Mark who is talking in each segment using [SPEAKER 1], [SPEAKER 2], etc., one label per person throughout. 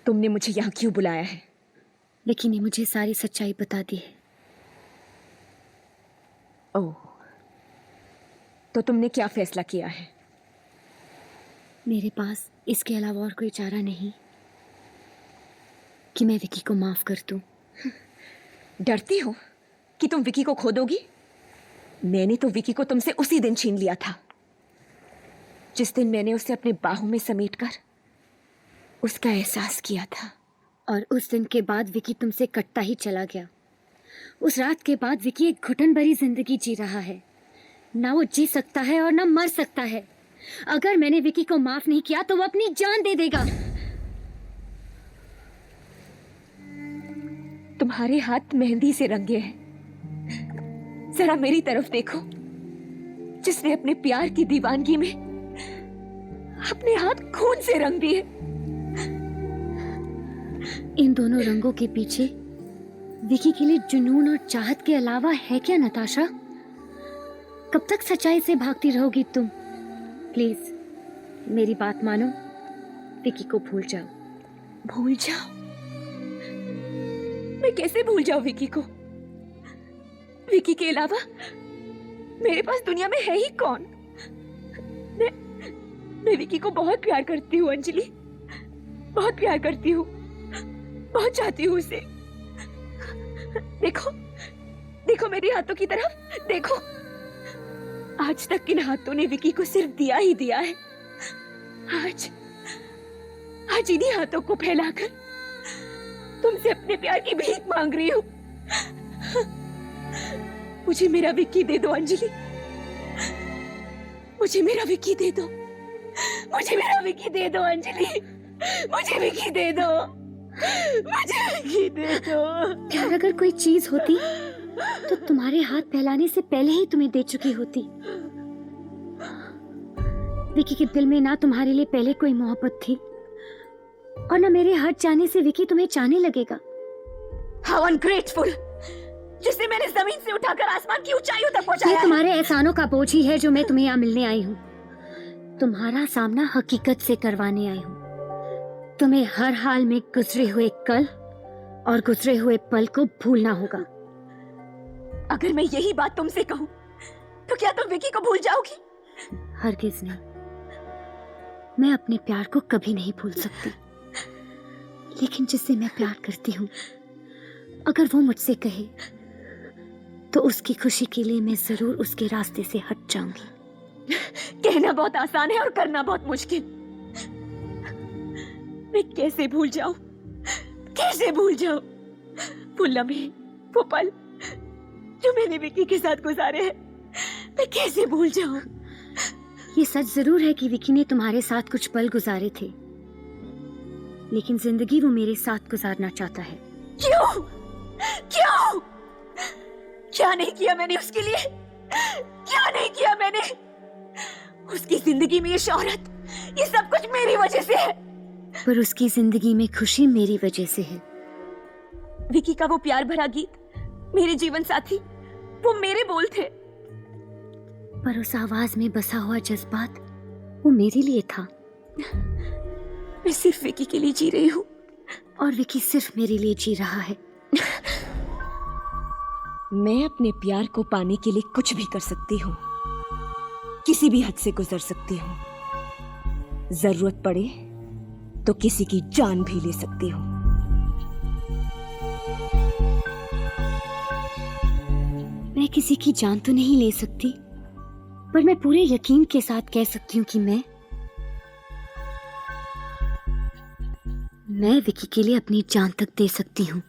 [SPEAKER 1] तुमने मुझे यहाँ क्यों बुलाया है?
[SPEAKER 2] विकी ने मुझे सारी सच्चाई बता दी है।
[SPEAKER 1] ओह, तो तुमने क्या फैसला किया है?
[SPEAKER 2] मेरे पास इसके अलावा और कोई चारा नहीं कि मैं विकी को माफ कर दूं।
[SPEAKER 1] डरती हो कि तुम विकी को खो दोगी? मैंने तो विकी को तुमसे उसी दिन छीन लिया था, जिस दिन मैंने उसे अपने बाहों में समेटकर उसका एहसास किया था।
[SPEAKER 2] और उस दिन के बाद विकी तुमसे कटता ही चला गया। उस रात के बाद विकी एक घुटन भरी जिंदगी जी रहा है। ना वो जी सकता है और ना मर सकता है। अगर मैंने विकी को माफ नहीं किया तो वो अपनी जान दे देगा।
[SPEAKER 1] तुम्हारे हाथ मेहंदी से रंगे हैं। जरा मेरी तरफ देखो, जिसने अपने प्यार की दीवानगी में अपने हाथ खून से रंग दिए।
[SPEAKER 2] इन दोनों रंगों के पीछे विकी के लिए जुनून और चाहत के अलावा है क्या नताशा? कब तक सच्चाई से भागती रहोगी तुम? प्लीज मेरी बात मानो, विकी को भूल जाओ।
[SPEAKER 1] भूल जाओ? मैं कैसे भूल जाऊं विकी को? विकी के अलावा मेरे पास दुनिया में है ही कौन? मैं विकी को बहुत प्यार करती हूँ अंजलि, बहुत प्यार करती हूँ, बहुत चाहती हूँ उसे। देखो देखो मेरे हाथों की तरफ देखो। आज तक इन हाथों ने विकी को सिर्फ दिया ही दिया है। आज इन्हीं हाथों को फैलाकर तुमसे अपने प्यार की भीख मांग रही हूँ। मुझे मेरा विक्की दे दो अंजलि, मुझे मेरा विक्की दे दो, मुझे मेरा विक्की दे दो अंजलि, मुझे विक्की दे दो, मुझे विक्की दे दो।
[SPEAKER 2] प्यार अगर कोई चीज होती तो तुम्हारे हाथ फैलाने से पहले ही तुम्हें दे चुकी होती। विकी के दिल में ना तुम्हारे लिए पहले कोई मोहब्बत थी और ना मेरे हट जाने से विकी तुम्हें चाहने लगेगा।
[SPEAKER 1] How ungrateful! जिसे मैंने जमीन से उठाकर आसमान की ऊंचाइयों तक पहुंचाया
[SPEAKER 2] ये तुम्हारे एहसानों का बोझ ही है जो मैं तुम्हें यहाँ मिलने आई हूँ। तुम्हारा सामना हकीकत से करवाने आई हूँ। तुम्हें हर हाल में गुजरे हुए कल और गुजरे हुए पल को भूलना होगा।
[SPEAKER 1] अगर मैं यही बात तुमसे कहूँ तो क्या तुम विकी को भूल जाओगी?
[SPEAKER 2] हरगिज नहीं, मैं अपने प्यार को कभी नहीं भूल सकती। लेकिन जिससे मैं प्यार करती हूँ, अगर वो मुझसे कहे तो उसकी खुशी के लिए मैं जरूर उसके रास्ते से हट जाऊंगी।
[SPEAKER 1] कहना बहुत आसान है और करना बहुत मुश्किल। मैं कैसे भूल जाऊं, कैसे भूल जाऊं वो लम्हे, वो पल जो मैंने विकी के साथ गुजारे हैं। मैं कैसे भूल जाऊं?
[SPEAKER 2] ये सच जरूर है कि विकी ने तुम्हारे साथ कुछ पल गुजारे थे, लेकिन जिंदगी वो मेरे साथ गुजारना चाहता है।
[SPEAKER 1] क्यों? क्यों? क्या नहीं किया मैंने उसके लिए? क्या नहीं किया मैंने? उसकी जिंदगी में ये शोहरत, ये सब कुछ मेरी वजह से है।
[SPEAKER 2] पर उसकी जिंदगी में खुशी मेरी वजह से है।
[SPEAKER 1] विकी का वो प्यार भरा गीत, मेरे जीवन साथी, वो मेरे बोल थे।
[SPEAKER 2] पर उस आवाज में बसा हुआ जज्बात वो मेरे लिए था।
[SPEAKER 1] मैं सिर्फ विकी के लिए जी रही हूँ
[SPEAKER 2] और विकी सिर्फ मेरे लिए जी रहा है।
[SPEAKER 1] मैं अपने प्यार को पाने के लिए कुछ भी कर सकती हूँ, किसी भी हद से गुजर सकती हूँ। जरूरत पड़े तो किसी की जान भी ले सकती हूँ।
[SPEAKER 2] मैं किसी की जान तो नहीं ले सकती, पर मैं पूरे यकीन के साथ कह सकती हूँ कि मैं विकी के लिए अपनी जान तक दे सकती हूँ।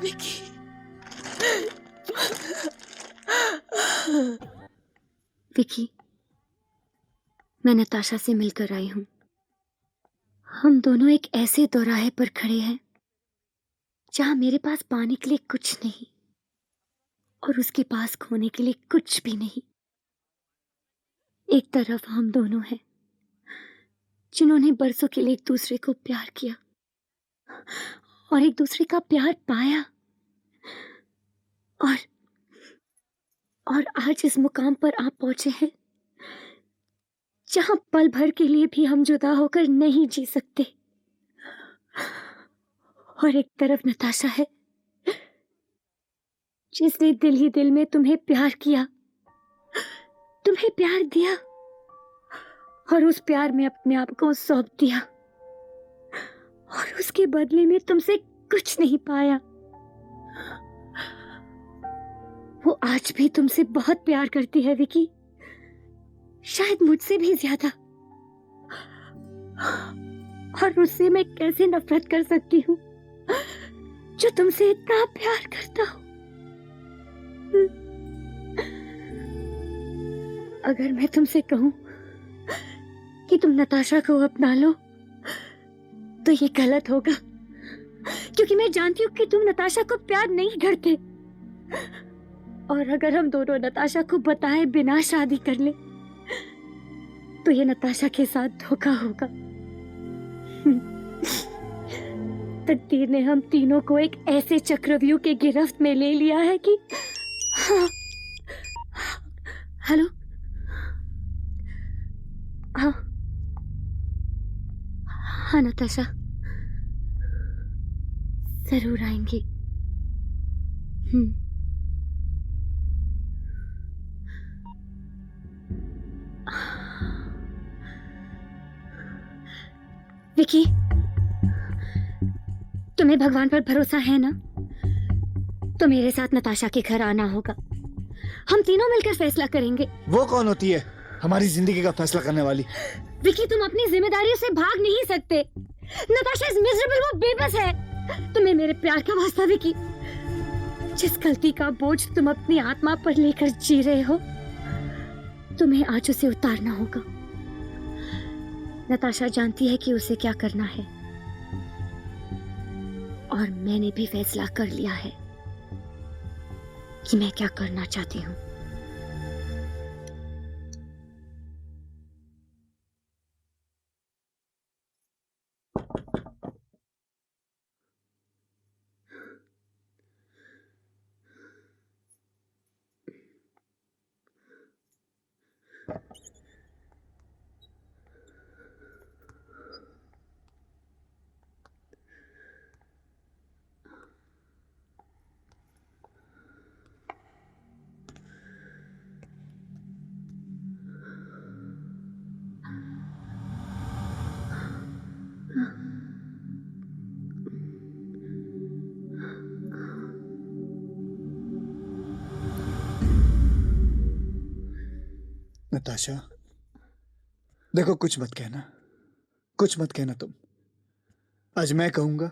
[SPEAKER 1] विकी,
[SPEAKER 2] विकी, मैं नताशा से मिलकर आई हूँ। हम दोनों एक ऐसे दोराहे पर खड़े हैं जहां मेरे पास पाने के लिए कुछ नहीं और उसके पास खोने के लिए कुछ भी नहीं। एक तरफ हम दोनों हैं जिन्होंने बरसों के लिए एक दूसरे को प्यार किया और एक दूसरे का प्यार पाया और आज इस मुकाम पर आप पहुंचे हैं जहां पल भर के लिए भी हम जुदा होकर नहीं जी सकते। और एक तरफ नताशा है जिसने दिल ही दिल में तुम्हें प्यार किया, तुम्हें प्यार दिया और उस प्यार में अपने आप को सौंप दिया और उसके बदले में तुमसे कुछ नहीं पाया। वो आज भी तुमसे बहुत प्यार करती है विकी, शायद मुझसे भी ज्यादा। और उससे मैं कैसे नफरत कर सकती हूँ जो तुमसे इतना प्यार करता हो। अगर मैं तुमसे कहूं कि तुम नताशा को अपना लो तो ये गलत होगा, क्योंकि मैं जानती हूँ कि तुम नताशा को प्यार नहीं करते। और अगर हम दोनों नताशा को बताए बिना शादी कर ले तो ये नताशा के साथ धोखा होगा। तकदीर ने हम तीनों को एक ऐसे चक्रव्यूह के गिरफ्त में ले लिया है कि हेलो, हाँ हाँ नताशा, जरूर आएंगे। विकी, तुम्हें भगवान पर भरोसा है ना? तो मेरे साथ नताशा के घर आना होगा। हम तीनों मिलकर फैसला करेंगे।
[SPEAKER 3] वो कौन होती है हमारी जिंदगी का फैसला करने वाली?
[SPEAKER 2] विकी, तुम अपनी जिम्मेदारियों से भाग नहीं सकते। नताशा इज मिजरेबल, वो बेबस है। तुम्हें मेरे प्यार का वास्ता विकी, जिस गलती का बोझ तुम अपनी आत्मा पर लेकर जी रहे हो, तुम्हें आज उसे उतारना होगा। नताशा जानती है कि उसे क्या करना है और मैंने भी फैसला कर लिया है कि मैं क्या करना चाहती हूँ।
[SPEAKER 3] नताशा, देखो, कुछ मत कहना तुम। आज मैं कहूंगा,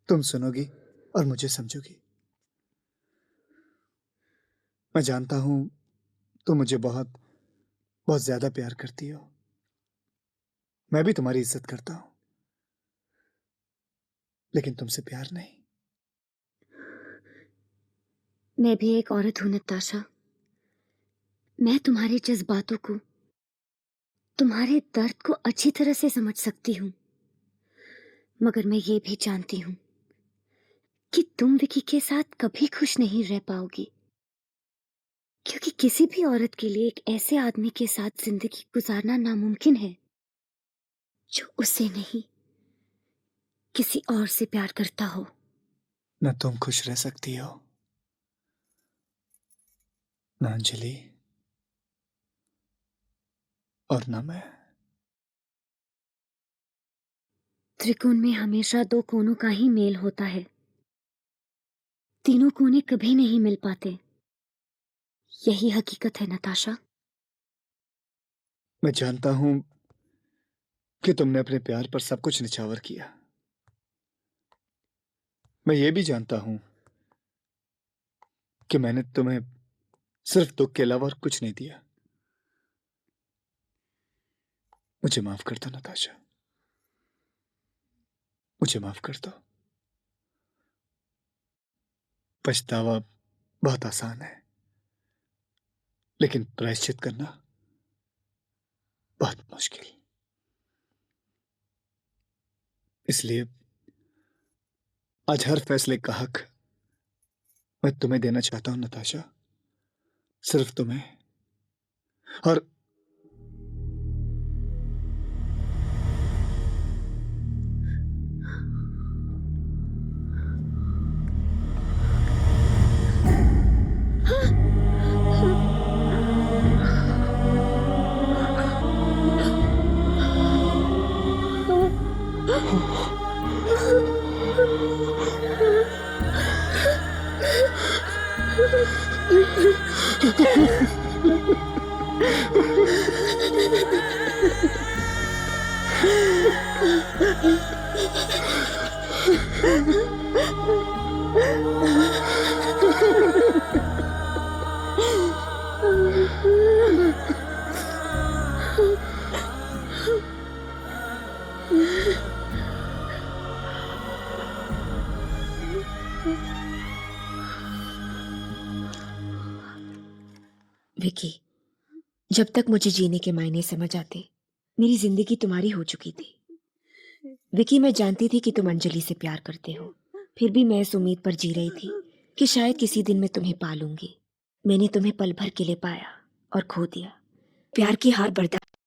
[SPEAKER 3] तुम सुनोगी और मुझे समझोगी। मैं जानता हूं तुम मुझे बहुत बहुत ज्यादा प्यार करती हो। मैं भी तुम्हारी इज्जत करता हूं, लेकिन तुमसे प्यार नहीं।
[SPEAKER 2] मैं भी एक औरत हूं नताशा। मैं तुम्हारे जज्बातों को, तुम्हारे दर्द को अच्छी तरह से समझ सकती हूँ, मगर मैं ये भी जानती हूँ कि तुम विकी के साथ कभी खुश नहीं रह पाओगी, क्योंकि किसी भी औरत के लिए एक ऐसे आदमी के साथ जिंदगी गुजारना नामुमकिन है जो उसे नहीं, किसी और से प्यार करता हो।
[SPEAKER 3] न तुम खुश रह सकती हो, ना अंजलि और ना मैं।
[SPEAKER 2] त्रिकोण में हमेशा दो कोनों का ही मेल होता है, तीनों कोने कभी नहीं मिल पाते। यही हकीकत है नताशा।
[SPEAKER 3] मैं जानता हूं कि तुमने अपने प्यार पर सब कुछ निछावर किया। मैं ये भी जानता हूं कि मैंने तुम्हें सिर्फ दुख के अलावा और कुछ नहीं दिया। मुझे माफ कर दो नताशा, मुझे माफ कर दो। पछतावा बहुत आसान है, लेकिन प्रायश्चित करना बहुत मुश्किल। इसलिए आज हर फैसले का हक मैं तुम्हें देना चाहता हूं नताशा, सिर्फ तुम्हें। और
[SPEAKER 1] विकी, जब तक मुझे जीने के मायने समझ आते, मेरी जिंदगी तुम्हारी हो चुकी थी। विकी, मैं जानती थी कि तुम अंजलि से प्यार करते हो, फिर भी मैं इस उम्मीद पर जी रही थी कि शायद किसी दिन मैं तुम्हें पालूंगी। मैंने तुम्हें पल भर के लिए पाया और खो दिया। प्यार की हार बर्दाश्त